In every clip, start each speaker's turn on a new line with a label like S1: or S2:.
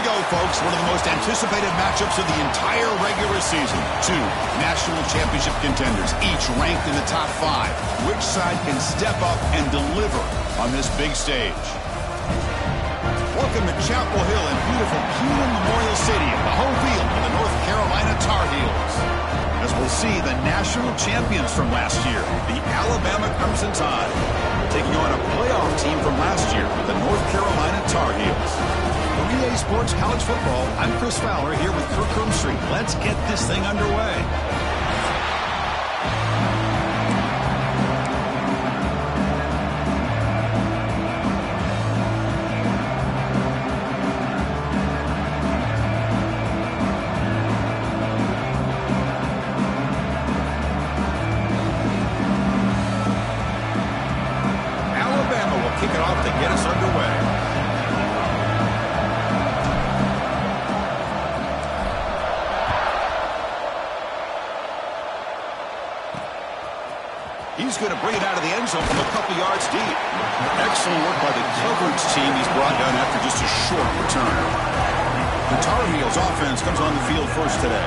S1: go, folks. One of the most anticipated matchups of the entire regular season. Two national championship contenders, each ranked in the top 5. Which side can step up and deliver on this big stage? Welcome to Chapel Hill in beautiful Keeneland Memorial Stadium, the home field of the North Carolina Tar Heels. As we'll see the national champions from last year, the Alabama Crimson Tide, taking on a playoff team from last year, the North Carolina Tar Heels. For EA Sports College Football, I'm Chris Fowler here with Kirk Crumbstreet. Let's get this thing underway. He's going to bring it out of the end zone from a couple yards deep. Excellent work by the coverage team. He's brought down after just a short return. The Tar Heels offense comes on the field first today.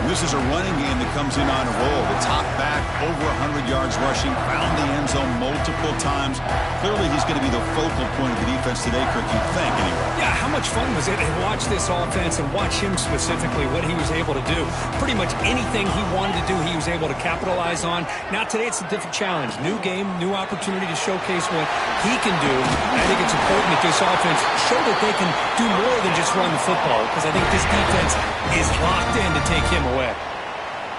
S1: This is a running game that comes in on a roll. The top back, over 100 yards rushing, found the end zone multiple times. Clearly, he's going to be the focal point of the defense today, Kirk, you'd think, anyway.
S2: Yeah, how much fun was it to watch this offense and watch him specifically, what he was able to do. Pretty much anything he wanted to do, he was able to capitalize on. Now, today, it's a different challenge. New game, new opportunity to showcase what he can do. And I think it's important that this offense show that they can do more than just run the football, because I think this defense is locked in to take him away.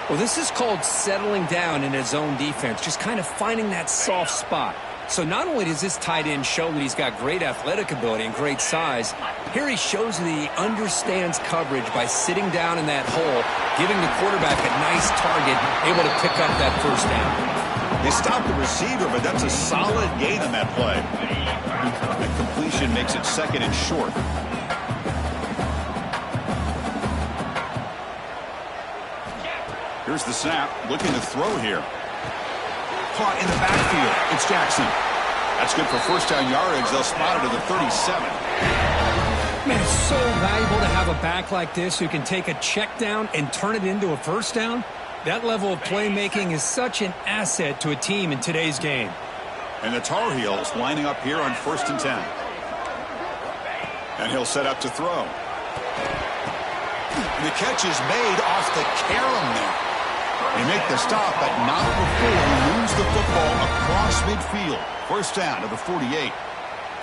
S2: Well, this is called settling down in his own defense, just kind of finding that soft spot. So not only does this tight end show that he's got great athletic ability and great size, here he shows that he understands coverage by sitting down in that hole, giving the quarterback a nice target, able to pick up that first down.
S1: They stopped the receiver, but that's a solid gain on that play. The completion makes it second and short. Here's the snap, looking to throw here. Caught in the backfield. It's Jackson. That's good for first down yardage. They'll spot it at the 37.
S2: Man, it's so valuable to have a back like this who can take a check down and turn it into a first down. That level of playmaking is such an asset to a team in today's game.
S1: And the Tar Heels lining up here on 1st and 10. And he'll set up to throw. And the catch is made off the carom there. They make the stop, but not before he moves the football across midfield. First down to the 48.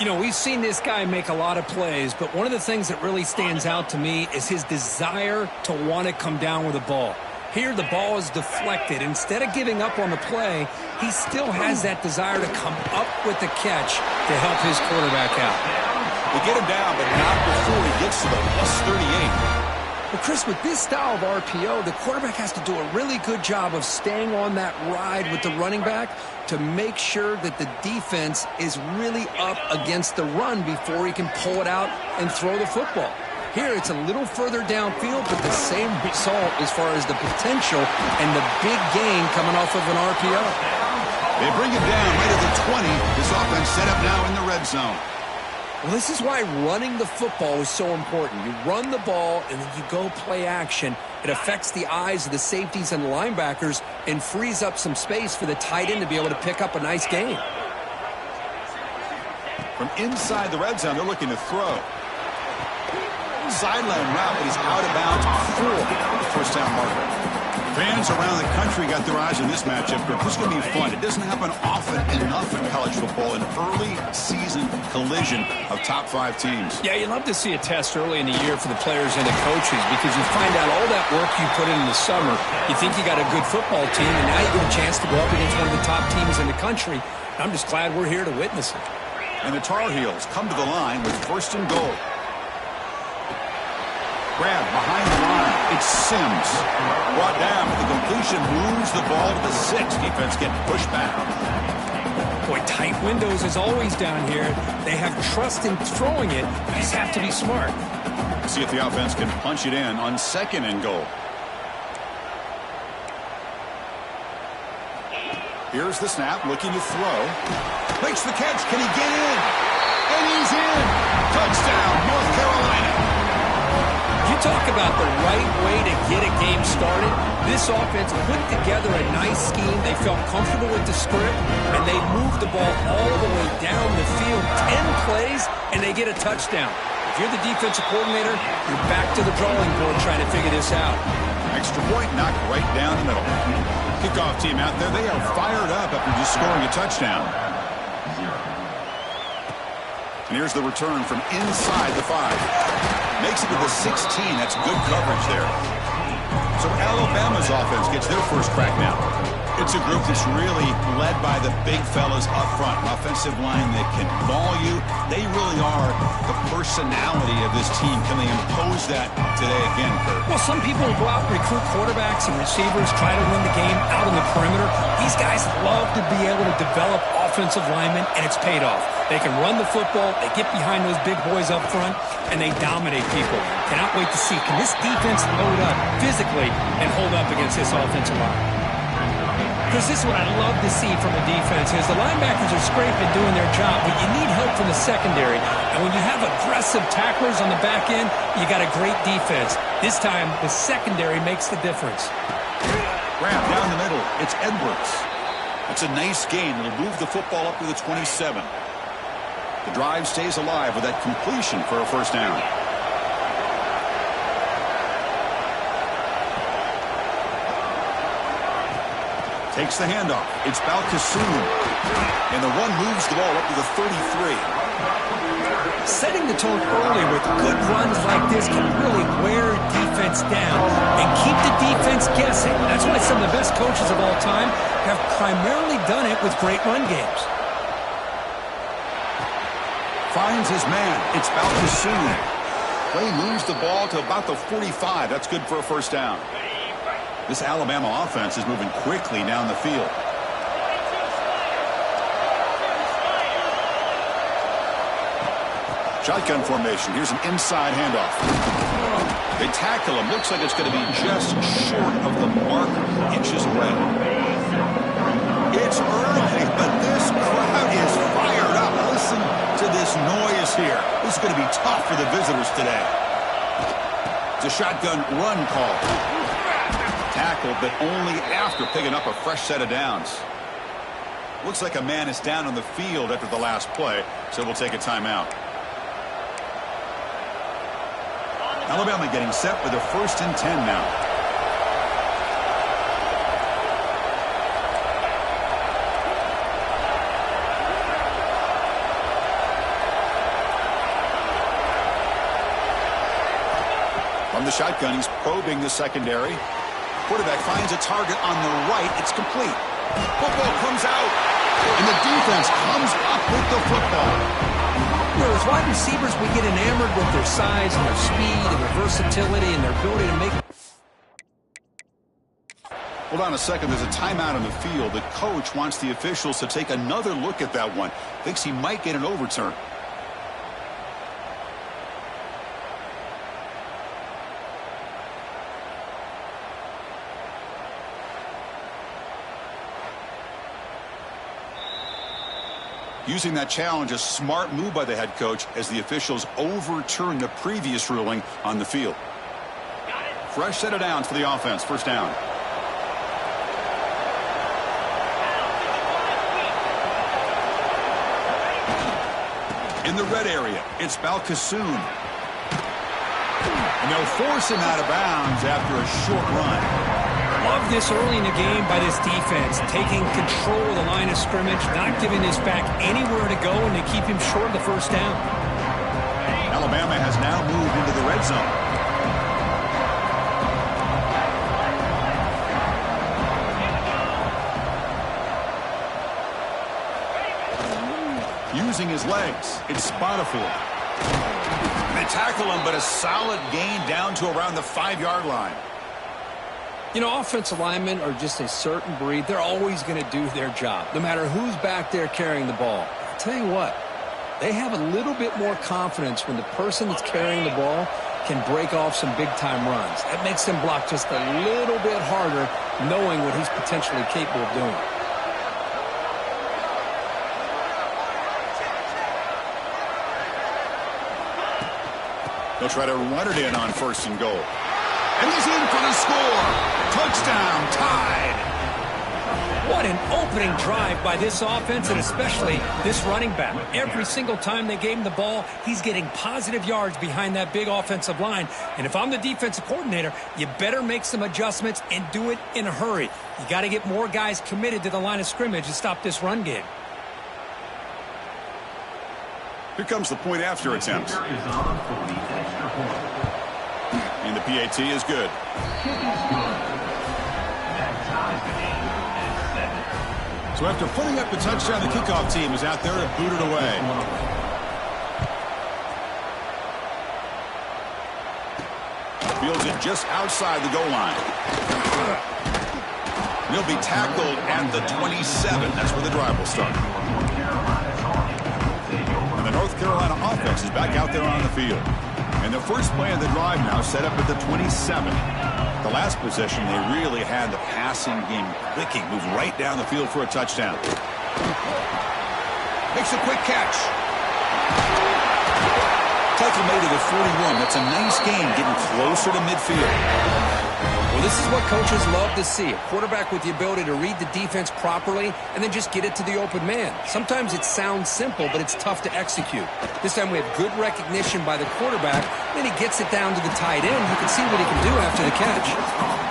S2: You know, we've seen this guy make a lot of plays, but one of the things that really stands out to me is his desire to want to come down with the ball. Here, the ball is deflected. Instead of giving up on the play, he still has that desire to come up with the catch to help his quarterback out.
S1: They get him down, but not before he gets to the plus 38.
S2: Well, Chris, with this style of RPO, the quarterback has to do a really good job of staying on that ride with the running back to make sure that the defense is really up against the run before he can pull it out and throw the football. Here, it's a little further downfield, but the same result as far as the potential and the big gain coming off of an RPO.
S1: They bring it down right at the 20. This offense set up now in the red zone.
S2: Well, this is why running the football is so important. You run the ball, and then you go play action. It affects the eyes of the safeties and the linebackers and frees up some space for the tight end to be able to pick up a nice gain.
S1: From inside the red zone, they're looking to throw. Sideline route, but he's out of bounds before the first down marker. Fans around the country got their eyes on this matchup, but this is going to be fun. It doesn't happen often enough in college football, an early season collision of top 5 teams.
S2: Yeah, you love to see a test early in the year for the players and the coaches because you find out all that work you put in the summer. You think you got a good football team, and now you get a chance to go up against one of the top teams in the country. I'm just glad we're here to witness it.
S1: And the Tar Heels come to the line with 1st and goal. Grab behind the line. It's Sims. Brought down, but the completion moves the ball to the 6. Defense getting pushed back.
S2: Boy, tight windows as always down here. They have trust in throwing it. You just have to be smart.
S1: See if the offense can punch it in on 2nd and goal. Here's the snap, looking to throw. Makes the catch. Can he get in? And he's in. Touchdown, North Carolina.
S2: about the right way to get a game started. This offense put together a nice scheme. They felt comfortable with the script, and they moved the ball all the way down the field. 10 plays, and they get a touchdown. If you're the defensive coordinator, you're back to the drawing board trying to figure this out.
S1: Extra point knocked right down the middle. Kickoff team out there, they are fired up after just scoring a touchdown. And here's the return from inside the 5. Makes it to the 16. That's good coverage there. So Alabama's offense gets their first crack now. It's a group that's really led by the big fellas up front. An offensive line that can maul you. They really are the personality of this team. Can they impose that today again, Kurt?
S2: Well, some people will go out and recruit quarterbacks and receivers, try to win the game out on the perimeter. These guys love to be able to develop offensive linemen, and it's paid off. They can run the football, they get behind those big boys up front, and they dominate people. Cannot wait to see, can this defense load up physically and hold up against this offensive line? Because this is what I love to see from the defense is the linebackers are scraping doing their job, but you need help from the secondary. And when you have aggressive tacklers on the back end, you got a great defense. This time, the secondary makes the difference.
S1: Grab down the middle. It's Edwards. It's a nice gain. It'll move the football up to the 27. The drive stays alive with that completion for a first down. Takes the handoff. It's Balkasoon. And the one moves the ball up to the 33.
S2: Setting the tone early with good runs like this can really wear defense down and keep the defense guessing. That's why some of the best coaches of all time have primarily done it with great run games.
S1: Finds his man. It's Balkasoon. Play moves the ball to about the 45. That's good for a first down. This Alabama offense is moving quickly down the field. Shotgun formation. Here's an inside handoff. They tackle him. Looks like it's going to be just short of the marker. Inches away. It's early, but this crowd is fired up. Listen to this noise here. This is going to be tough for the visitors today. It's a shotgun run call. Tackled, but only after picking up a fresh set of downs. Looks like a man is down on the field after the last play, so we'll take a timeout. Alabama getting set for the 1st and 10 now. From the shotgun, he's probing the secondary. Quarterback finds a target on the right. It's complete. Football comes out, and the defense comes up with the football.
S2: As wide receivers, we get enamored with their size and their speed and their versatility and their ability to make.
S1: Hold on a second. There's a timeout on the field. The coach wants the officials to take another look at that one. Thinks he might get an overturn. Using that challenge, a smart move by the head coach as the officials overturn the previous ruling on the field. Fresh set of downs for the offense. First down. In the red area, it's Balkasoon. And they'll force him out of bounds after a short run.
S2: Love this early in the game by this defense, taking control of the line of scrimmage, not giving this back anywhere to go, and they keep him short of the first down.
S1: Alabama has now moved into the red zone. Using his legs, it's Spotiful. They tackle him, but a solid gain down to around the 5-yard line.
S2: You know, offensive linemen are just a certain breed. They're always going to do their job, no matter who's back there carrying the ball. I'll tell you what, they have a little bit more confidence when the person that's carrying the ball can break off some big-time runs. That makes them block just a little bit harder, knowing what he's potentially capable of doing.
S1: They'll try to run it in on 1st and goal. And he's in for the score. Touchdown, tied.
S2: What an opening drive by this offense, and especially this running back. Every single time they gave him the ball, he's getting positive yards behind that big offensive line. And if I'm the defensive coordinator, you better make some adjustments and do it in a hurry. You got to get more guys committed to the line of scrimmage to stop this run game.
S1: Here comes the point after attempt. And the PAT is good. So after putting up the touchdown, the kickoff team is out there to boot it away. Fields it just outside the goal line. And he'll be tackled at the 27. That's where the drive will start. And the North Carolina offense is back out there on the field. And the first play of the drive now set up at the 27. The last possession, they really had the passing game clicking. Moves right down the field for a touchdown. Makes a quick catch. Tackle made to the 41. That's a nice gain, getting closer to midfield.
S2: Well, this is what coaches love to see. A quarterback with the ability to read the defense properly and then just get it to the open man. Sometimes it sounds simple, but it's tough to execute. This time we have good recognition by the quarterback. Then he gets it down to the tight end. You can see what he can do after the catch.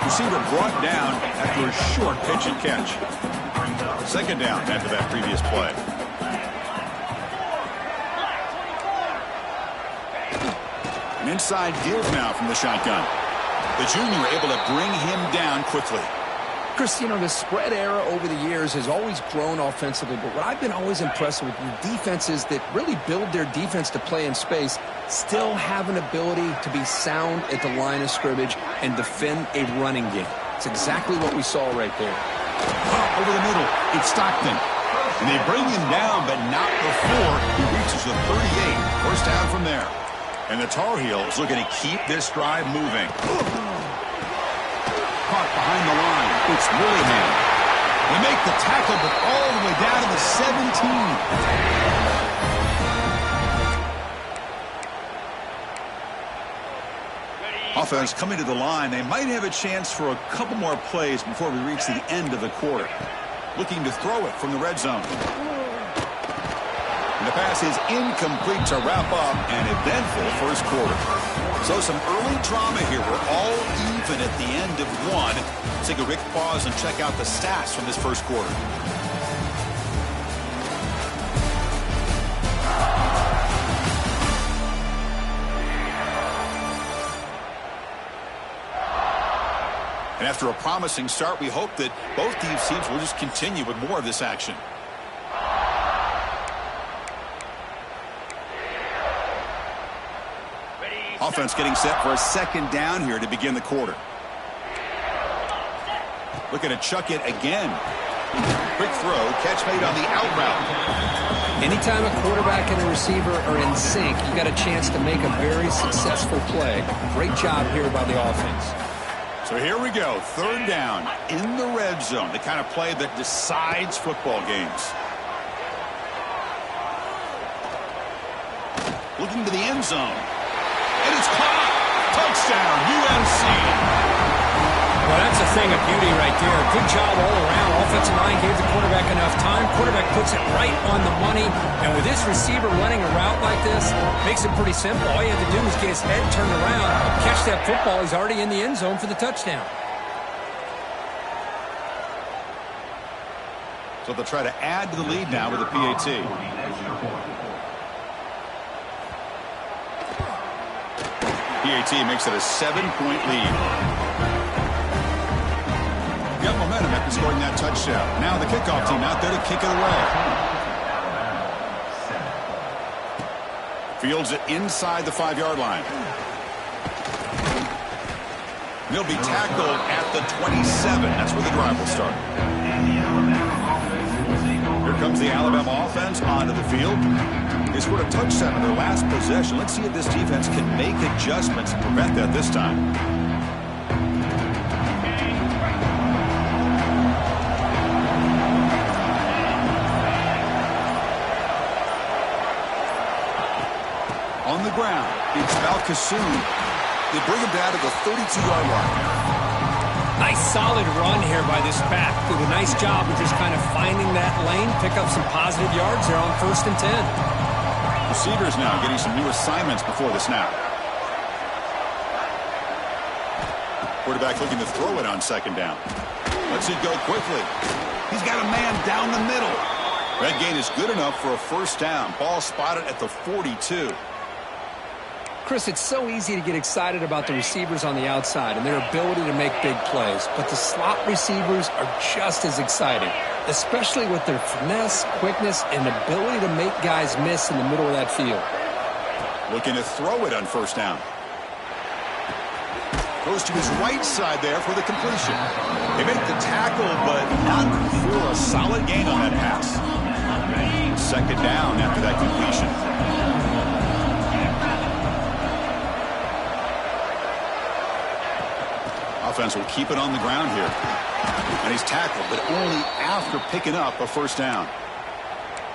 S1: Receiver brought down after a short pitch and catch. Second down after that previous play. An inside give now from the shotgun. The junior able to bring him down quickly.
S3: Chris, you know, the spread era over the years has always grown offensively, but what I've been always impressed with the defenses that really build their defense to play in space still have an ability to be sound at the line of scrimmage and defend a running game. It's exactly what we saw right there.
S1: Over the middle, it's Stockton. And they bring him down, but not before he reaches the 38. First down from there. And the Tar Heels looking to keep this drive moving. Caught behind the line. It's Willingham. They make the tackle, but all the way down to the 17. Offense coming to the line. They might have a chance for a couple more plays before we reach the end of the quarter. Looking to throw it from the red zone. And the pass is incomplete to wrap up an eventful first quarter. So some early drama here. We're all even at the end of one. Let's take a quick pause and check out the stats from this first quarter. And after a promising start, we hope that both these teams will just continue with more of this action. Offense getting set for a second down here to begin the quarter. Looking to chuck it again. Quick throw, catch made on the out route.
S3: Anytime a quarterback and a receiver are in sync, you got a chance to make a very successful play. Great job here by the offense.
S1: So here we go, third down in the red zone, the kind of play that decides football games. Looking to the end zone. And it's caught. Touchdown, UNC.
S2: Well, that's a thing of beauty right there. Good job all around. Offensive line gave the quarterback enough time. Quarterback puts it right on the money. And with this receiver running a route like this, makes it pretty simple. All you have to do is get his head turned around, catch that football. He's already in the end zone for the touchdown.
S1: So they'll try to add to the lead now with the PAT. PAT makes it a 7-point lead. Got momentum after scoring that touchdown. Now the kickoff team out there to kick it away. Fields it inside the 5-yard line. They'll be tackled at the 27. That's where the drive will start. Here comes the Alabama offense onto the field. They scored a touchdown in their last possession. Let's see if this defense can make adjustments to prevent that this time. On the ground, it's Balkasoon. They bring him down to the 32-yard line.
S2: Nice solid run here by this back. Did a nice job of just kind of finding that lane, pick up some positive yards there on 1st and 10.
S1: Receivers now getting some new assignments before the snap. Quarterback looking to throw it on 2nd down. Lets it go quickly. He's got a man down the middle. That gain is good enough for a 1st down. Ball spotted at the 42.
S3: Chris, it's so easy to get excited about the receivers on the outside and their ability to make big plays, but the slot receivers are just as exciting, especially with their finesse, quickness, and ability to make guys miss in the middle of that field.
S1: Looking to throw it on 1st down. Goes to his right side there for the completion. They make the tackle, but not for a solid gain on that pass. 2nd down after that completion. Offense will keep it on the ground here. And he's tackled, but only after picking up a 1st down.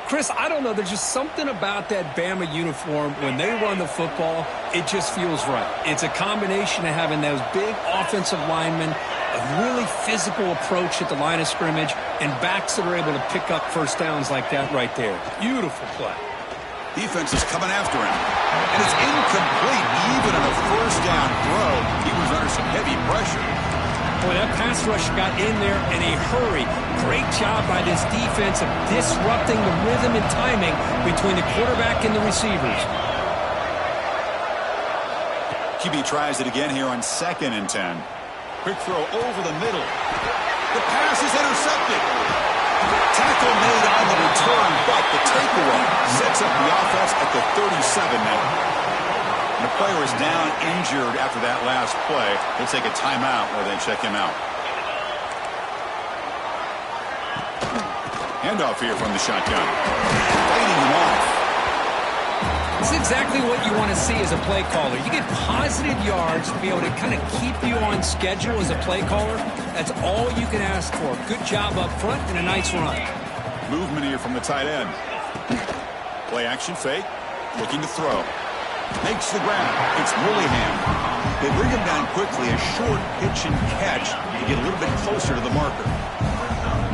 S3: Chris, I don't know. There's just something about that Bama uniform. When they run the football, it just feels right. It's a combination of having those big offensive linemen, a really physical approach at the line of scrimmage, and backs that are able to pick up 1st downs like that right there. Beautiful play.
S1: Defense is coming after him. And it's incomplete. Even on a 1st down throw, he was under some heavy pressure.
S2: Boy, that pass rush got in there in a hurry. Great job by this defense of disrupting the rhythm and timing between the quarterback and the receivers.
S1: QB tries it again here on 2nd and 10. Quick throw over the middle. The pass is intercepted. Tackle made on the return, but the takeaway sets up the offense at the 37 now. The player is down injured after that last play. They'll take a timeout where they check him out. Handoff here from the shotgun. Fighting him off.
S2: This is exactly what you want to see as a play caller. You get positive yards to be able to kind of keep you on schedule as a play caller. That's all you can ask for. Good job up front and a nice run.
S1: Movement here from the tight end. Play action fake. Looking to throw. Makes the grab. It's Willingham. They bring him down quickly. A short pitch and catch to get a little bit closer to the marker.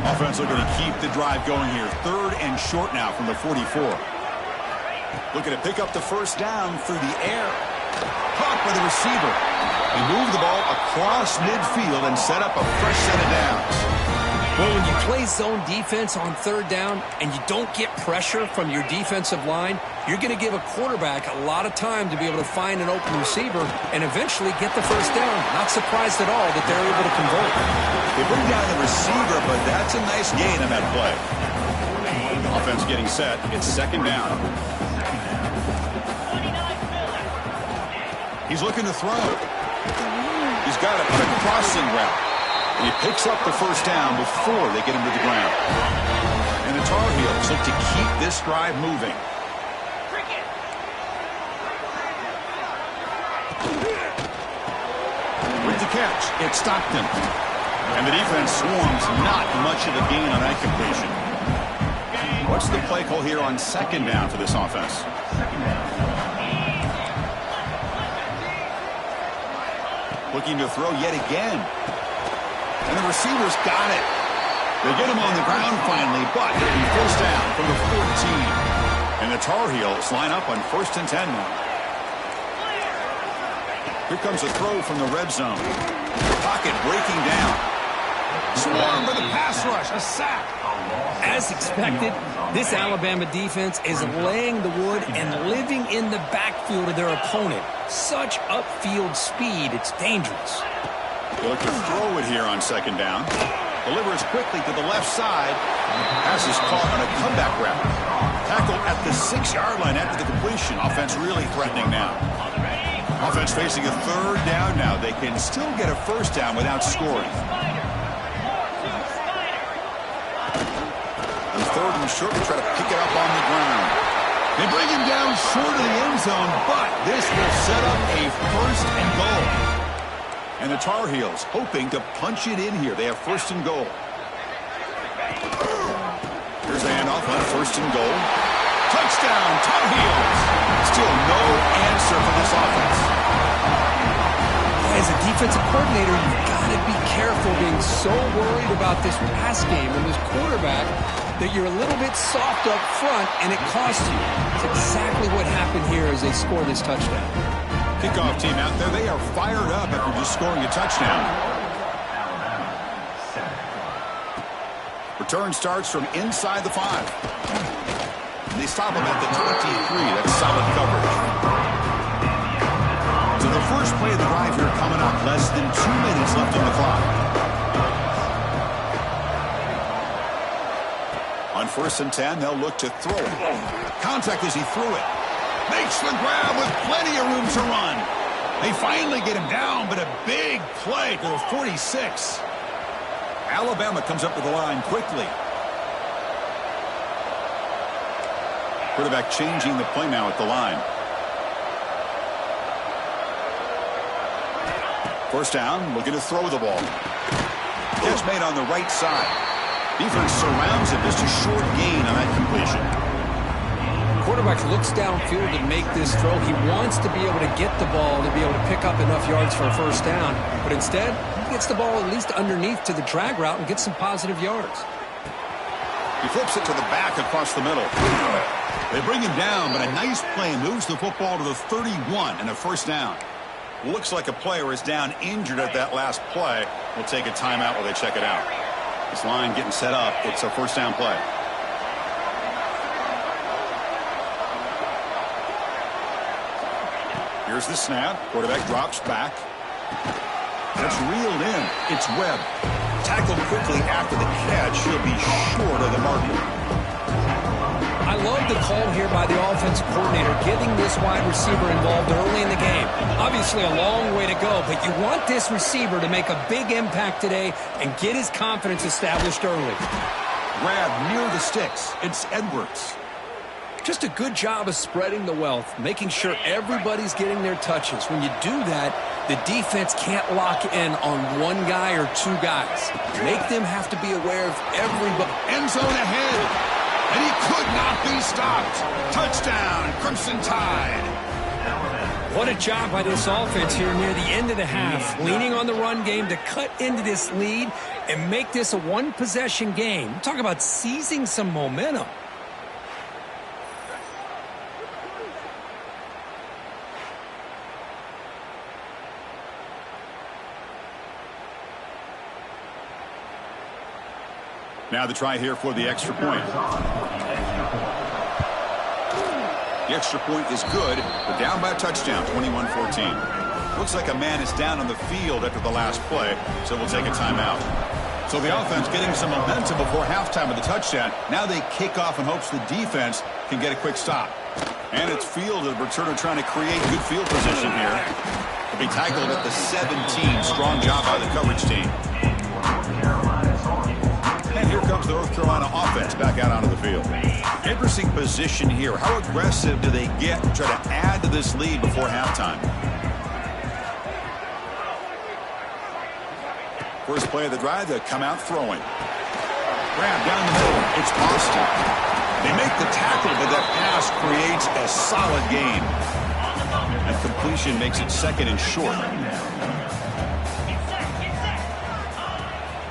S1: Offense looking to keep the drive going here. 3rd and short now from the 44. Looking to pick up the 1st down through the air. Caught by the receiver. They move the ball across midfield and set up a fresh set of downs.
S3: Well, when you play zone defense on 3rd down and you don't get pressure from your defensive line, you're going to give a quarterback a lot of time to be able to find an open receiver and eventually get the 1st down. Not surprised at all that they're able to convert.
S1: They bring down the receiver, but that's a nice gain on that play. Offense getting set. It's 2nd down. He's looking to throw. He's got it on a crossing route. And he picks up the 1st down before they get him to the ground. And the Tar Heels look to keep this drive moving. With the catch, it's Stockton. And the defense swarms, not much of a gain on that completion. What's the play call here on 2nd down for this offense? Looking to throw yet again. And the receivers got it. They get him on the ground finally, but it'll be 1st down from the 14. And the Tar Heels line up on 1st and 10 now. Here comes a throw from the red zone. Pocket breaking down. Swarm for the pass rush. A sack.
S2: As expected, this Alabama defense is laying the wood and living in the backfield of their opponent. Such upfield speed, it's dangerous.
S1: They look to throw it here on 2nd down. Delivers quickly to the left side. Pass is caught on a comeback route. Tackle at the 6-yard line after the completion. Offense really threatening now. Offense facing a 3rd down now. They can still get a 1st down without scoring. And 3rd and short, we try to pick it up on the ground. They bring him down short of the end zone, but this will set up a 1st and goal. And the Tar Heels hoping to punch it in here. They have 1st and goal. Here's the handoff on 1st and goal. Touchdown, Tar Heels. Still no answer for this offense.
S3: offensive coordinator, you've got to be careful being so worried about this pass game and this quarterback that you're a little bit soft up front and it costs you. It's exactly what happened here as they score this touchdown.
S1: Kickoff team out there, they are fired up after just scoring a touchdown. Return starts from inside the 5. They stop him at the 23. That's solid coverage. So the first play of the drive here coming up. Less than 2 minutes left on the clock. On 1st and 10, they'll look to throw it. Contact as he threw it. Makes the grab with plenty of room to run. They finally get him down, but a big play to the 46. Alabama comes up to the line quickly. Quarterback changing the play now at the line. First down, looking to throw the ball. Catch made on the right side. Defense surrounds him, just a short gain on that completion.
S3: Quarterback looks downfield to make this throw. He wants to be able to get the ball to be able to pick up enough yards for a first down. But instead, he gets the ball at least underneath to the drag route and gets some positive yards.
S1: He flips it to the back across the middle. They bring him down, but a nice play moves the football to the 31 and a first down. Looks like a player is down injured at that last play. We'll take a timeout while they check it out. This line getting set up. It's a first down play. Here's the snap. Quarterback drops back. That's reeled in. It's Webb. Tackled quickly after the catch. He'll be short of the marker.
S3: I love the call here by the offensive coordinator, getting this wide receiver involved early in the game. Obviously a long way to go, but you want this receiver to make a big impact today and get his confidence established early.
S1: Grab near the sticks. It's Edwards.
S3: Just a good job of spreading the wealth, making sure everybody's getting their touches. When you do that, the defense can't lock in on one guy or two guys. Make them have to be aware of everybody.
S1: End zone ahead. And he could not be stopped. Touchdown, Crimson Tide.
S2: What a job by this offense here near the end of the half. Leaning on the run game to cut into this lead and make this a one-possession game. Talk about seizing some momentum.
S1: Now the try here for the extra point. The extra point is good, but down by a touchdown, 21-14. Looks like a man is down on the field after the last play, so we'll take a timeout. So the offense getting some momentum before halftime of the touchdown. Now they kick off in hopes the defense can get a quick stop. And it's fielded. Returner trying to create good field position here. He'll be tackled at the 17. Strong job by the coverage team. And here comes the North Carolina offense back out onto the field. Interesting position here. How aggressive do they get to try to add to this lead before halftime? First play of the drive, they come out throwing. Grab down the middle. It's Austin. They make the tackle, but that pass creates a solid gain. And completion makes it second and short.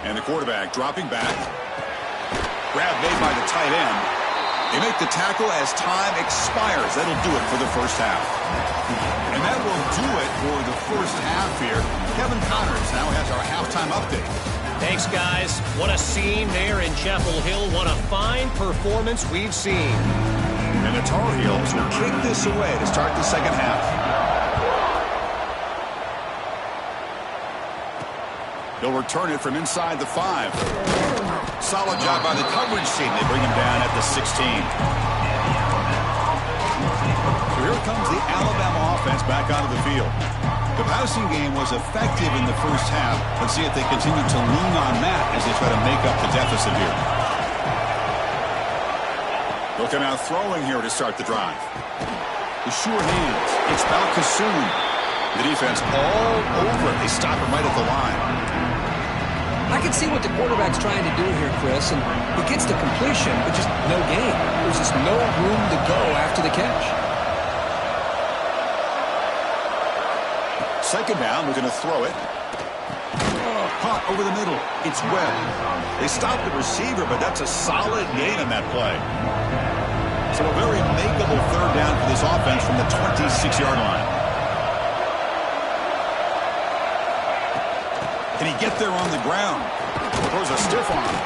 S1: And the quarterback dropping back. Grab made by the tight end. They make the tackle as time expires. That'll do it for the first half. And that will do it for the first half here. Kevin Connors now has our halftime update.
S4: Thanks, guys. What a scene there in Chapel Hill. What a fine performance we've seen.
S1: And the Tar Heels will kick this away to start the second half. They'll return it from inside the 5. Solid job by the coverage team. They bring him down at the 16. So here comes the Alabama offense back onto the field. The passing game was effective in the first half. Let's see if they continue to lean on that as they try to make up the deficit here. Looking out throwing here to start the drive. The sure hands. It's Balkasoon. The defense all over it. They stop him right at the line.
S3: I can see what the quarterback's trying to do here, Chris, and he gets the completion, but just no gain. There's just no room to go after the catch.
S1: Second down, we're going to throw it. Caught over the middle. It's Webb. They stopped the receiver, but that's a solid gain on that play. So a very makeable third down for this offense from the 26-yard line. Can he get there on the ground? Throws a stiff arm.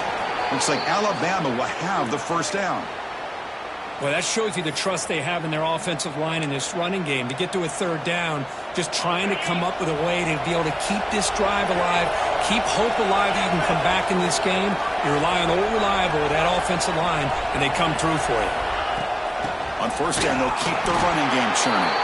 S1: Looks like Alabama will have the first down.
S2: Well, that shows you the trust they have in their offensive line in this running game. To get to a third down, just trying to come up with a way to be able to keep this drive alive, keep hope alive that you can come back in this game. You rely on old reliable, that offensive line, and they come through for you.
S1: On first down, they'll keep the running game churning.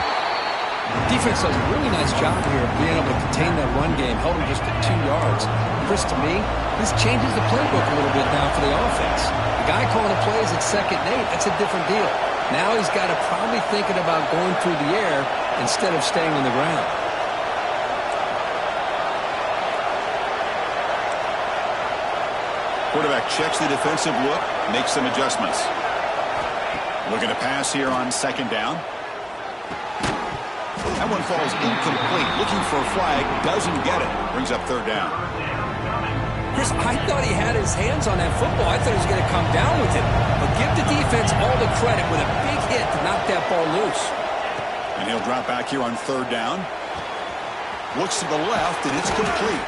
S3: Defense does a really nice job here of being able to contain that run game, held them just at 2 yards. Chris, to me, this changes the playbook a little bit now for the offense. The guy calling the plays at 2nd and 8, that's a different deal. Now he's got to probably thinking about going through the air instead of staying on the ground.
S1: Quarterback checks the defensive look, makes some adjustments. Looking to pass here on second down. That one falls incomplete. Looking for a flag, doesn't get it. Brings up third down.
S2: Chris, I thought he had his hands on that football. I thought he was going to come down with it. But give the defense all the credit with a big hit to knock that ball loose.
S1: And he'll drop back here on third down. Looks to the left, and it's complete.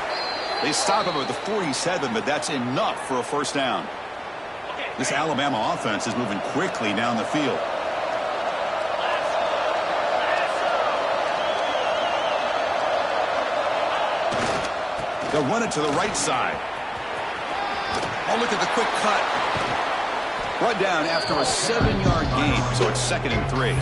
S1: They stop him at the 47, but that's enough for a first down. This Alabama offense is moving quickly down the field. They'll run it to the right side. Oh, look at the quick cut. Brought down after a 7-yard gain, so it's 2nd and 3.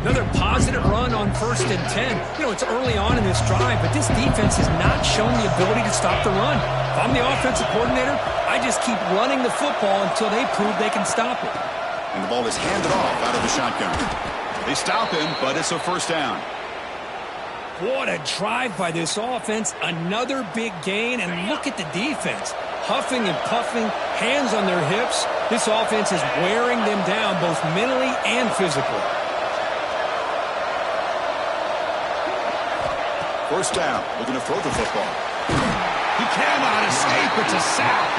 S2: Another positive run on 1st and 10. You know, it's early on in this drive, but this defense has not shown the ability to stop the run. If I'm the offensive coordinator, I just keep running the football until they prove they can stop it.
S1: And the ball is handed off out of the shotgun. They stop him, but it's a first down.
S2: What a drive by this offense. Another big gain, and look at the defense. Huffing and puffing, hands on their hips. This offense is wearing them down both mentally and physically.
S1: First down. Looking to throw the football. He cannot escape. It's a sack.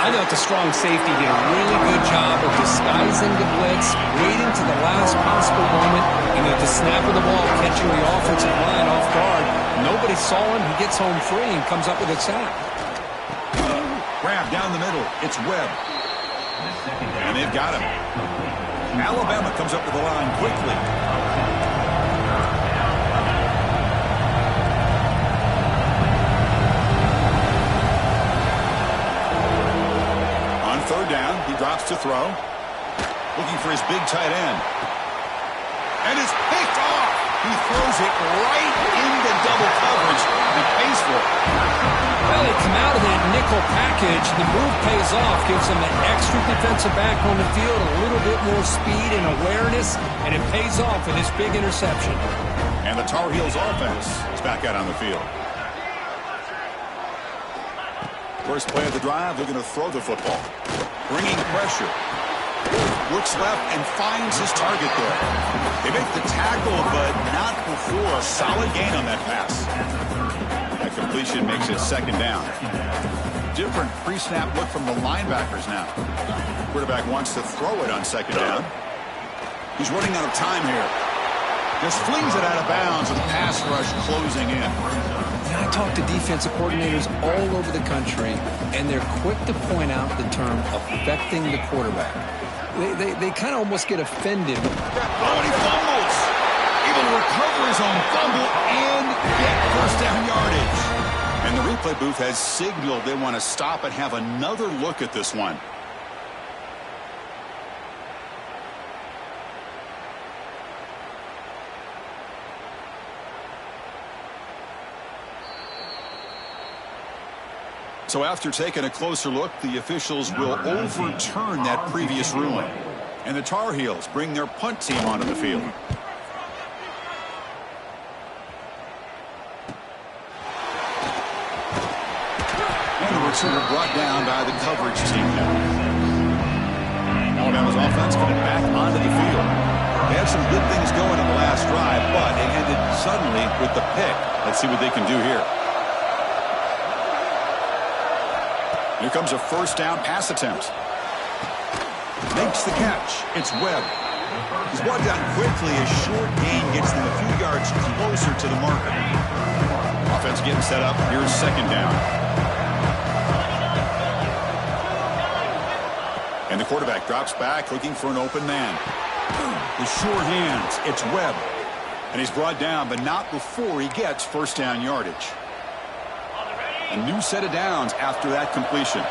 S2: I thought the strong safety did a really good job of disguising the blitz, waiting to the last possible moment, and at the snap of the ball, catching the offensive line off guard. Nobody saw him. He gets home free and comes up with a sack.
S1: Grab down the middle. It's Webb. And they've got him. Alabama comes up to the line quickly. Third down, he drops to throw. Looking for his big tight end. And it's picked off. He throws it right into double coverage and pays for it.
S2: Well, they come out of that nickel package. The move pays off, gives them an extra defensive back on the field, a little bit more speed and awareness, and it pays off in this big interception.
S1: And the Tar Heels offense is back out on the field. First play of the drive, looking to throw the football. Bringing pressure. Looks left and finds his target there. They make the tackle, but not before a solid gain on that pass. That completion makes it second down. Different pre-snap look from the linebackers now. Quarterback wants to throw it on second down. He's running out of time here. Just flings it out of bounds with the pass rush closing in.
S3: I talk to defensive coordinators all over the country, and they're quick to point out the term affecting the quarterback. They kind of almost get offended.
S1: Oh, and he fumbles. Able to recover his own fumble and get first down yardage. And the replay booth has signaled they want to stop and have another look at this one. So after taking a closer look, the officials will overturn that previous ruling. And the Tar Heels bring their punt team onto the field. And the returner brought down by the coverage team now. Alabama's offense coming back onto the field. They had some good things going on the last drive, but it ended suddenly with the pick. Let's see what they can do here. Here comes a first down pass attempt. Makes the catch. It's Webb. He's brought down quickly. A short gain gets them a few yards closer to the marker. Offense getting set up. Here's second down. And the quarterback drops back looking for an open man. The short hands. It's Webb. And he's brought down, but not before he gets first down yardage. A new set of downs after that completion.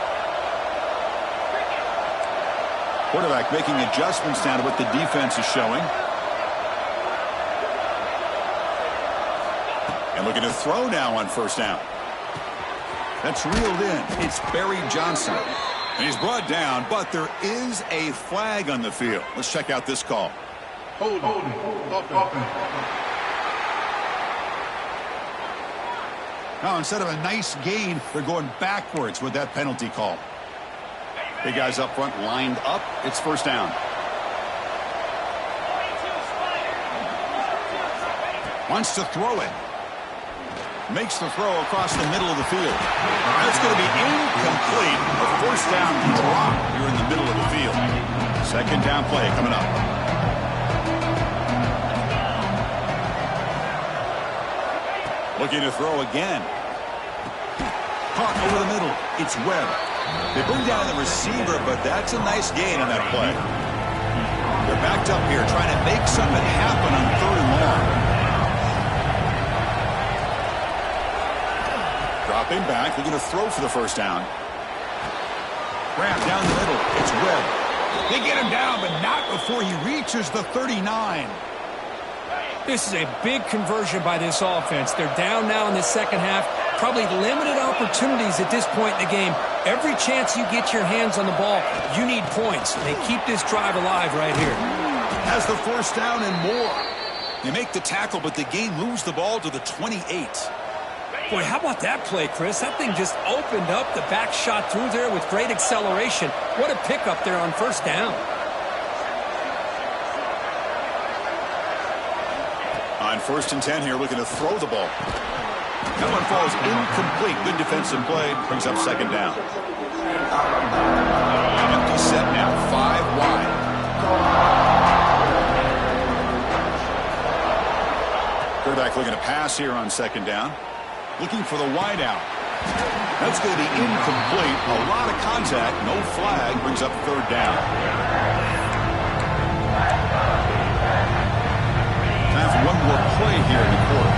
S1: Quarterback making adjustments down to what the defense is showing. And looking to throw now on first down. That's reeled in. It's Barry Johnson. And he's brought down, but there is a flag on the field. Let's check out this call. Hold on. Now, instead of a nice gain, they're going backwards with that penalty call. Big guys up front lined up. It's first down. Wants to throw it. Makes the throw across the middle of the field. That's going to be incomplete. A first down drop here in the middle of the field. Second down play coming up. Looking to throw again. Caught over the middle. It's Webb. They bring down the receiver, but that's a nice gain on that play. They're backed up here trying to make something happen on third and long. Dropping back. They're going to throw for the first down. Grab down the middle. It's Webb. They get him down, but not before he reaches the 39.
S2: This is a big conversion by this offense. They're down now in the second half. Probably limited opportunities at this point in the game. Every chance you get your hands on the ball, you need points. They keep this drive alive right here.
S1: Has the first down and more. They make the tackle, but the game moves the ball to the 28.
S2: Boy, how about that play, Chris? That thing just opened up. The back shot through there with great acceleration. What a pickup there on first down.
S1: On 1st and 10 here, looking to throw the ball. That one falls incomplete. Good defensive play. Brings up second down. Empty set now. 5 wide. Quarterback looking to pass here on second down. Looking for the wide out. That's going to be incomplete. A lot of contact. No flag. Brings up third down. Time for one more play here in the quarter.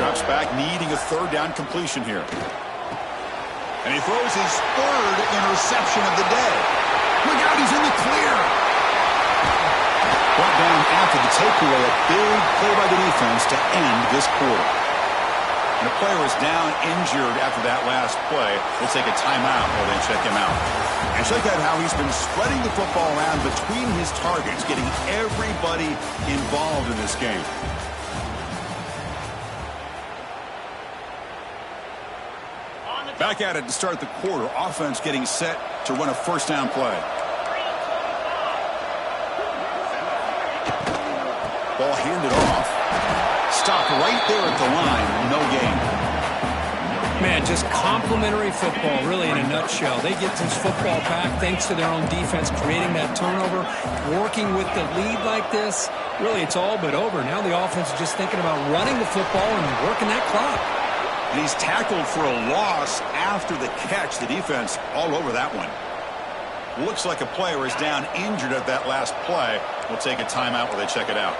S1: Drops back, needing a third down completion here. And he throws his third interception of the day. Look out, he's in the clear. Brought down after the takeaway, a big play by the defense to end this quarter. And the player is down injured after that last play. They'll take a timeout while they check him out. And check out how he's been spreading the football around between his targets, getting everybody involved in this game. Back at it to start the quarter. Offense getting set to run a first down play. Ball handed off. Stopped right there at the line. No gain.
S2: Man, just complimentary football, really, in a nutshell. They get this football back thanks to their own defense, creating that turnover, working with the lead like this. Really, it's all but over. Now the offense is just thinking about running the football and working that clock.
S1: And he's tackled for a loss after the catch. The defense all over that one. Looks like a player is down injured at that last play. We'll take a timeout while they check it out.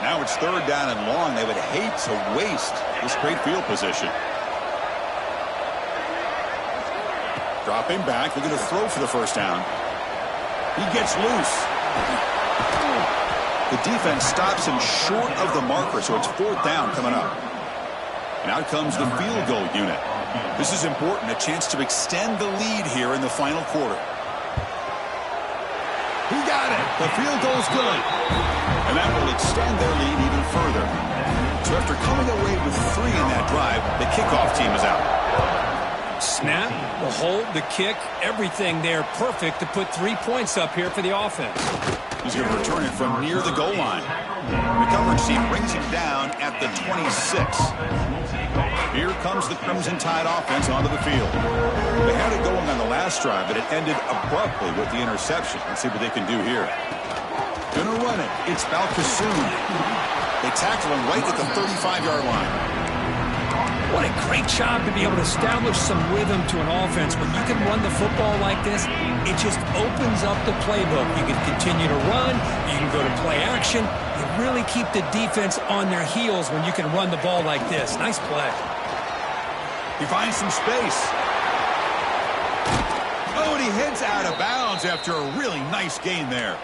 S1: Now it's third down and long. They would hate to waste this great field position. Dropping back. They're going to throw for the first down. He gets loose. The defense stops him short of the marker, so it's fourth down coming up. And out comes the field goal unit. This is important, a chance to extend the lead here in the final quarter. He got it. The field goal's good. And that will extend their lead even further. So after coming away with 3 in that drive, the kickoff team is out.
S2: snap, the hold, the kick, everything there perfect to put 3 points up here for the offense.
S1: He's going to return it from near the goal line. The coverage team brings him down at the 26. Here comes the Crimson Tide offense onto the field. They had it going on the last drive, but it ended abruptly with the interception. Let's see what they can do here. Going to run it. It's Balkasoon. They tackle him right at the 35-yard line.
S2: What a great job to be able to establish some rhythm to an offense. When you can run the football like this, it just opens up the playbook. You can continue to run. You can go to play action. You really keep the defense on their heels when you can run the ball like this. Nice play.
S1: He finds some space. Oh, and he heads out of bounds after a really nice gain there.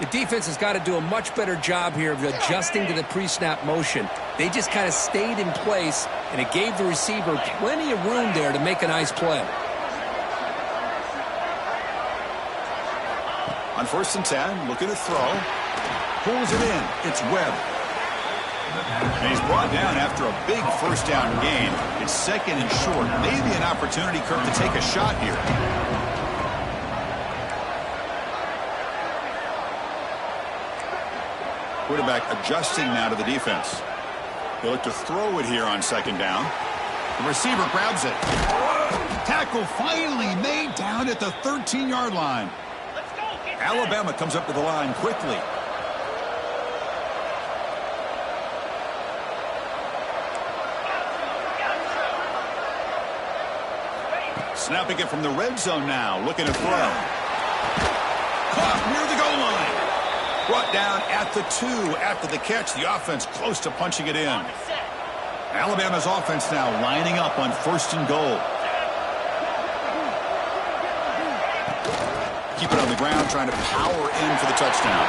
S3: The defense has got to do a much better job here of adjusting to the pre-snap motion. They just kind of stayed in place, and it gave the receiver plenty of room there to make a nice play.
S1: On 1st and 10, looking to throw. Pulls it in. It's Webb. And he's brought down after a big first down gain. It's 2nd and short. Maybe an opportunity, Kirk, to take a shot here. Quarterback adjusting now to the defense. He'll look to throw it here on 2nd down. The receiver grabs it. Tackle finally made down at the 13-yard line. Alabama comes up to the line quickly. Snapping it from the red zone now, looking to throw. Caught near the goal line. Brought down at the 2 after the catch. The offense close to punching it in. Alabama's offense now lining up on 1st and goal. Keep it on the ground, trying to power in for the touchdown.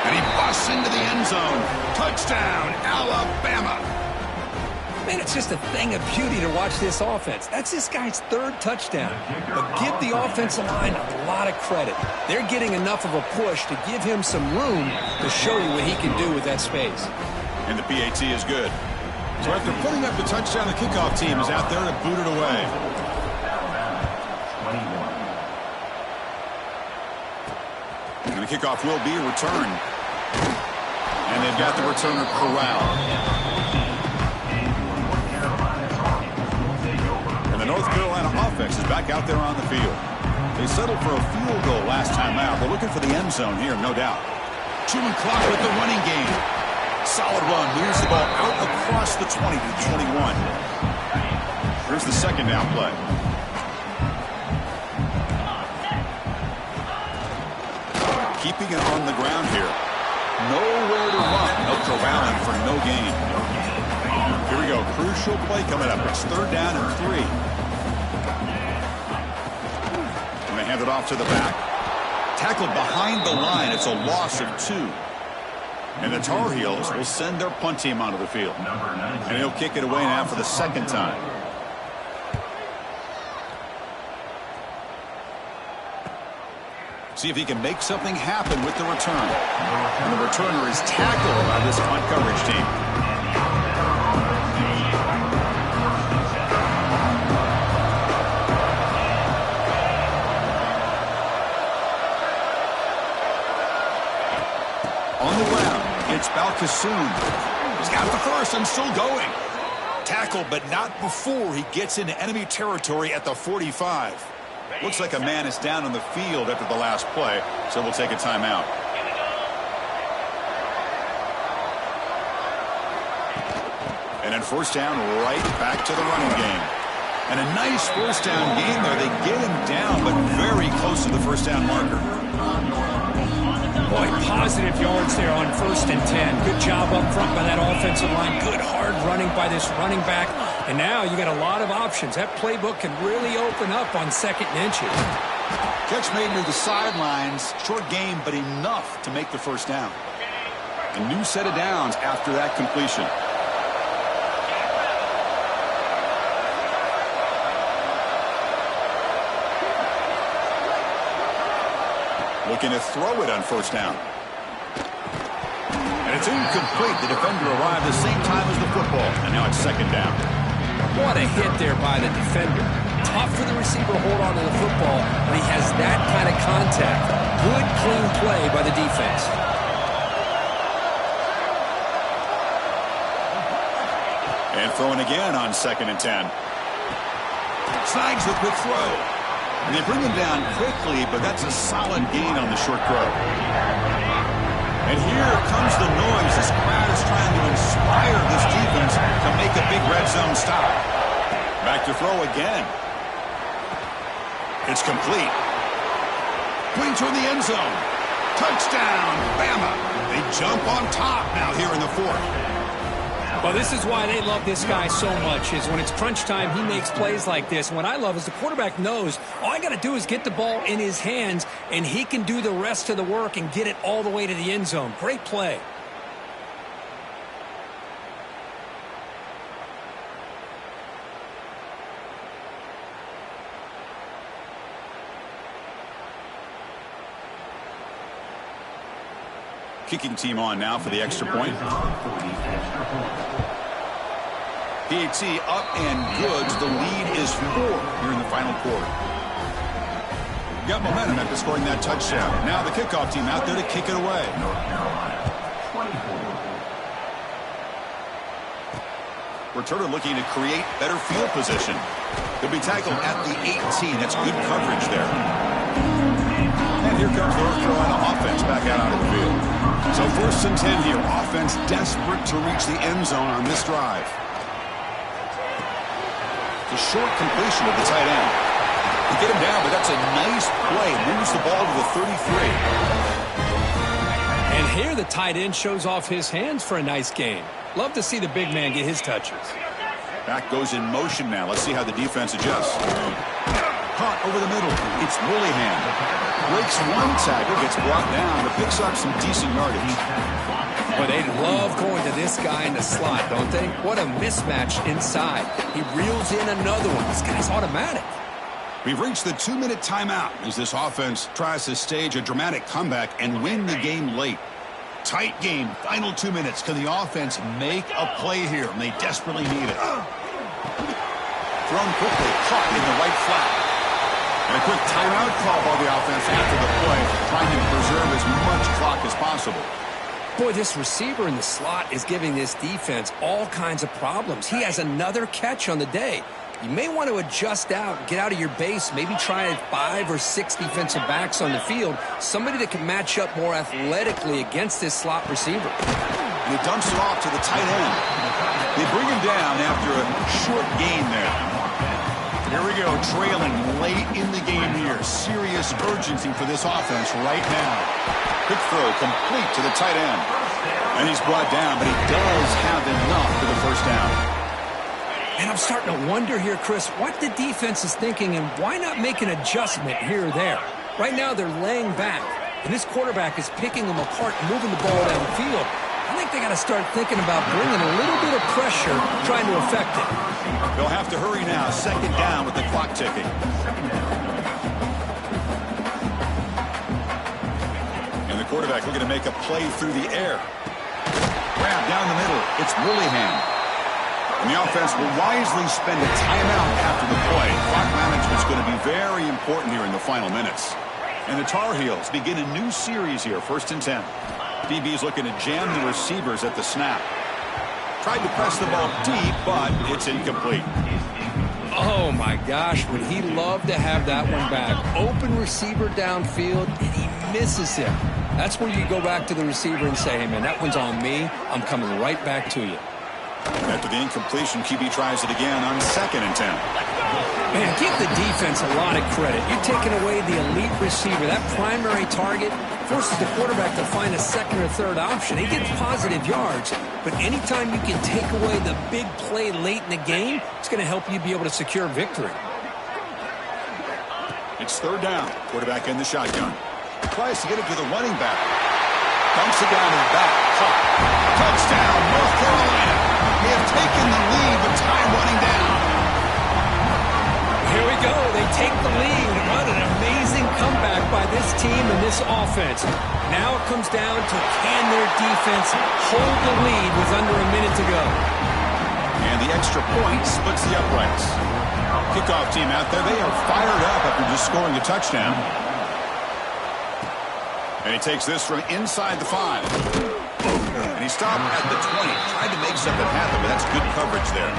S1: And he busts into the end zone. Touchdown, Alabama.
S3: Man, it's just a thing of beauty to watch this offense. That's this guy's 3rd touchdown. But give the offensive line a lot of credit. They're getting enough of a push to give him some room to show you what he can do with that space.
S1: And the PAT is good. So after putting up the touchdown, the kickoff team is out there to boot it away. And the kickoff will be a return. And they've got the returner corralled. The North Carolina offense is back out there on the field. They settled for a field goal last time out. They're looking for the end zone here, no doubt. Chewing clock with the running game. Solid run. Moves the ball out across the 20 to 21. Here's the 2nd down play. Keeping it on the ground here. Nowhere to run. No corralling for no gain. Here we go. Crucial play coming up. It's 3rd down and 3. And they hand it off to the back. Tackled behind the line. It's a loss of 2. And the Tar Heels will send their punt team onto the field. And he'll kick it away now for the 2nd time. See if he can make something happen with the return. And the returner is tackled by this punt coverage team. On the ground, it's Balkasoon. He's got the first and still going. Tackled, but not before he gets into enemy territory at the 45. Looks like a man is down on the field after the last play, so we'll take a timeout. And then 1st down, right back to the running game. And a nice 1st down gain there. They get him down, but very close to the 1st down marker.
S2: Boy, positive yards there on 1st and 10. Good job up front by that offensive line. Good hard running by this running back. And now you got a lot of options. That playbook can really open up on 2nd and inches.
S1: Catch made near the sidelines. Short game, but enough to make the 1st down. A new set of downs after that completion. Looking to throw it on 1st down. And it's incomplete. The defender arrived the same time as the football. And now it's 2nd down.
S3: What a hit there by the defender. Tough for the receiver to hold on to the football when he has that kind of contact. Good, clean play by the defense.
S1: And throwing again on 2nd and 10. Snags the quick throw. And they bring him down quickly, but that's a solid gain on the short throw. And here comes the noise. This crowd is trying to inspire this defense to make a big red zone stop. Back to throw again. It's complete. Putting toward the end zone. Touchdown, Bama. They jump on top now here in the 4th.
S2: Well, this is why they love this guy so much, is when it's crunch time, he makes plays like this. And what I love is the quarterback knows all I got to do is get the ball in his hands, and he can do the rest of the work and get it all the way to the end zone. Great play.
S1: Kicking team on now for the extra point. PAT up and good. The lead is 4 here in the final quarter. Got momentum after scoring that touchdown. Now the kickoff team out there to kick it away. Returner looking to create better field position. He'll be tackled at the 18. That's good coverage there. And here comes the North Carolina offense back out onto the field. So 1st and 10 here. Offense desperate to reach the end zone on this drive. The short completion of the tight end. They get him down, but that's a nice play. Moves the ball to the 33.
S2: And here the tight end shows off his hands for a nice gain. Love to see the big man get his touches.
S1: Back goes in motion now. Let's see how the defense adjusts. Caught over the middle. It's Willingham. Breaks one tackle, gets brought down, but picks up some decent yardage.
S3: Well, they love going to this guy in the slot, don't they? What a mismatch inside. He reels in another one. This guy's automatic.
S1: We've reached the 2-minute timeout as this offense tries to stage a dramatic comeback and win the game late. Tight game, final 2 minutes. Can the offense make a play here? And they desperately need it. Thrown quickly, caught in the right flat. And a quick timeout call by the offense after the play, trying to preserve as much clock as possible.
S3: Boy, this receiver in the slot is giving this defense all kinds of problems. He has another catch on the day. You may want to adjust out, get out of your base, maybe try 5 or 6 defensive backs on the field, somebody that can match up more athletically against this slot receiver.
S1: And he dumps it off to the tight end. They bring him down after a short gain there. Here we go, trailing late in the game here. Serious urgency for this offense right now. Quick throw complete to the tight end. And he's brought down, but he does have enough for the first down.
S2: And I'm starting to wonder here, Chris, what the defense is thinking and why not make an adjustment here or there. Right now they're laying back, and this quarterback is picking them apart and moving the ball downfield. I think they got to start thinking about bringing a little bit of pressure, trying to affect it.
S1: They'll have to hurry now. 2nd down with the clock ticking. And the quarterback looking to make a play through the air. Grab down the middle. It's Willingham. And the offense will wisely spend a timeout after the play. Clock management's going to be very important here in the final minutes. And the Tar Heels begin a new series here, 1st and 10. DB's looking to jam the receivers at the snap. Tried to press the ball deep, but it's incomplete.
S3: Oh, my gosh, would he love to have that one back. Open receiver downfield, and he misses him. That's where you go back to the receiver and say, hey, man, that one's on me. I'm coming right back to you.
S1: After the incompletion, QB tries it again on 2nd and 10.
S2: Man, give the defense a lot of credit. You're taking away the elite receiver. That primary target forces the quarterback to find a 2nd or 3rd option. He gets positive yards, but anytime you can take away the big play late in the game, it's going to help you be able to secure victory.
S1: It's 3rd down. Quarterback in the shotgun. Tries to get it to the running back. Dumps it down his back. Touchdown, North Carolina. They have taken the lead, but time running down.
S2: Here we go. They take the lead. What an amazing comeback by this team and this offense. Now it comes down to can their defense hold the lead with under a minute to go.
S1: And the extra point splits the uprights. Kickoff team out there, they are fired up after just scoring a touchdown. And he takes this from inside the 5. And he stopped at the 20. Tried to make something happen, but that's good coverage there.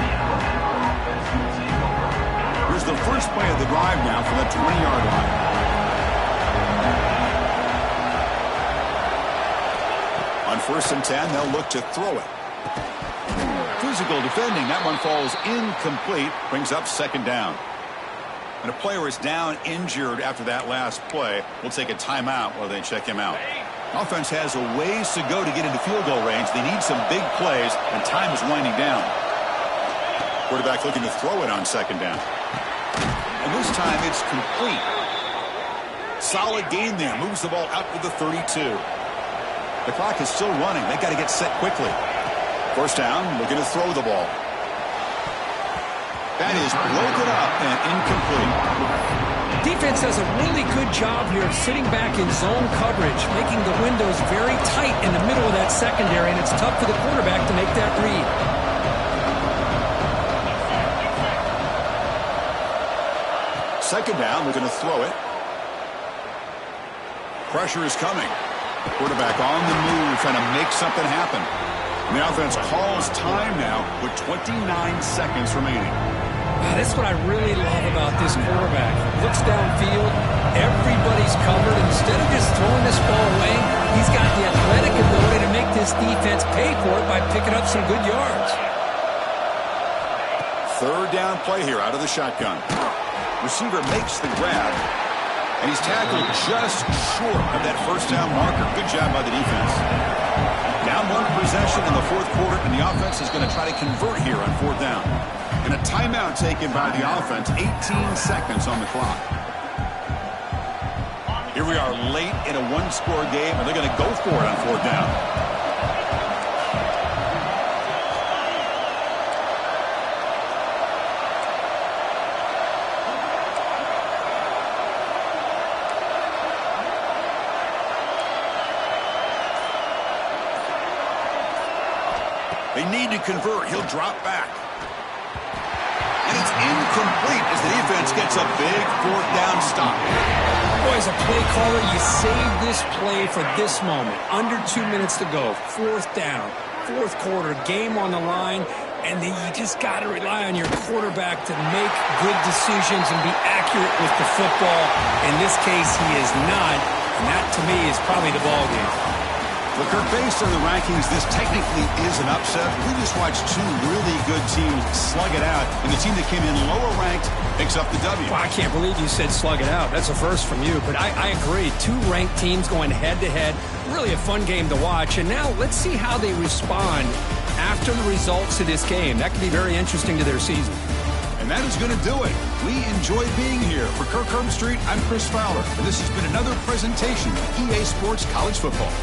S1: Here's the first play of the drive now from the 20-yard line. On 1st and 10, they'll look to throw it. Physical defending. That one falls incomplete. Brings up 2nd down. And a player is down injured after that last play. We'll take a timeout while they check him out. Offense has a ways to go to get into field goal range. They need some big plays, and time is winding down. Quarterback looking to throw it on 2nd down. And this time it's complete. Solid gain there. Moves the ball out to the 32. The clock is still running. They've got to get set quickly. 1st down, looking to throw the ball. That is broken up and incomplete.
S2: Defense does a really good job here of sitting back in zone coverage, making the windows very tight in the middle of that secondary, and it's tough for the quarterback to make that read.
S1: 2nd down, we're going to throw it. Pressure is coming. Quarterback on the move, trying to make something happen. And the offense calls time now with 29 seconds remaining.
S2: That's what I really love about this quarterback. Looks downfield, everybody's covered. Instead of just throwing this ball away, he's got the athletic ability to make this defense pay for it by picking up some good yards.
S1: 3rd down play here out of the shotgun. Receiver makes the grab, and he's tackled just short of that 1st down marker. Good job by the defense. Down 1 possession in the 4th quarter, and the offense is going to try to convert here on 4th down. And a timeout taken by the offense, 18 seconds on the clock. Here we are late in a 1-score game, and they're going to go for it on 4th down. They need to convert. He'll drop back. And it's incomplete as the defense gets a big 4th down stop.
S2: Boy, as a play caller, you save this play for this moment. Under 2 minutes to go. 4th down. 4th quarter. Game on the line. And then you just got to rely on your quarterback to make good decisions and be accurate with the football. In this case, he is not. And that, to me, is probably the ballgame.
S1: Well, Kirk, based on the rankings, this technically is an upset. We just watched 2 really good teams slug it out, and the team that came in lower ranked picks up the W.
S2: Well, I can't believe you said slug it out. That's a first from you, but I agree. 2 ranked teams going head-to-head. Really a fun game to watch, and now let's see how they respond after the results of this game. That could be very interesting to their season.
S1: And that is going to do it. We enjoy being here. For Kirk Herbstreit, I'm Chris Fowler, and this has been another presentation of EA Sports College Football.